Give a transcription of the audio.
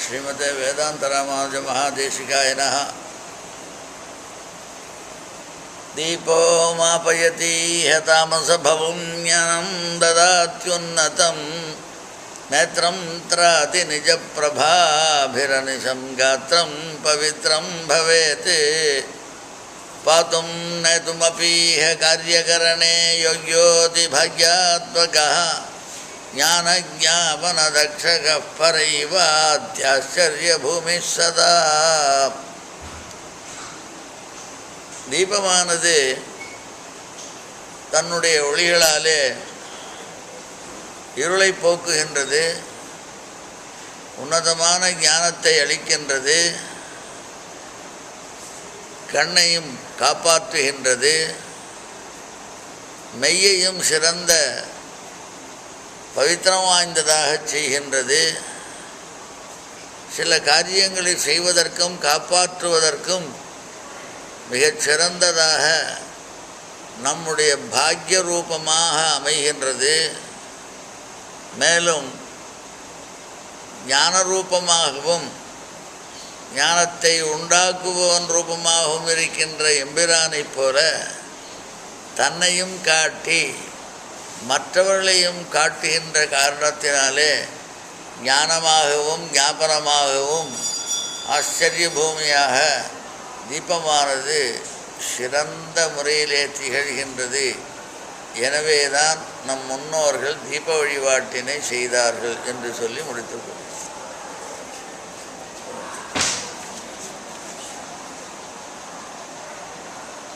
ஸ்ரீமதே வேதாந்த ராமானுஜ மகாதேசிகாய நமः. தீபோ மாபயதி தாமசபவம் ஞானம் ததாத்யுன்னதம் நேத்ரம் த்ராதி நிஜப்பிரபாபிரனிஷம் காத்ரம் பவித்ரம் பவேத் பாதும் நேதுமபீஹ காரியகரணே யோக்யோதி பாக்யாத்மகः ஞானஜாபனதக்ஷகः பரைவாத்யாச்சரியபூமிः சதா. தீபமானது தன்னுடைய ஒளிகளாலே இருளை போக்குகின்றது, உன்னதமான ஞானத்தை அளிக்கின்றது, கண்ணையும் காப்பாற்றுகின்றது, மெய்யையும் சிறந்த பவித்திரம் வாய்ந்ததாக செய்கின்றது. சில காரியங்களை செய்வதற்கும் காப்பாற்றுவதற்கும் மிகச்சிறந்ததாக நம்முடைய பாக்ய ரூபமாக அமைகின்றது. மேலும் ஞான ரூபமாகவும் ஞானத்தை உண்டாக்குபவன் ரூபமாகவும் இருக்கின்ற எம்பிரானைப் போல தன்னையும் காட்டி மற்றவர்களையும் காட்டுகின்ற காரணத்தினாலே ஞானமாகவும் ஞாபனமாகவும் ஆச்சரிய பூமியாக தீபமானது சிறந்த முறையிலே திகழ்கின்றது. எனவேதான் நம் முன்னோர்கள் தீப வழிபாட்டினை செய்தார்கள் என்று சொல்லி முடித்துக்கொள்கிறேன்.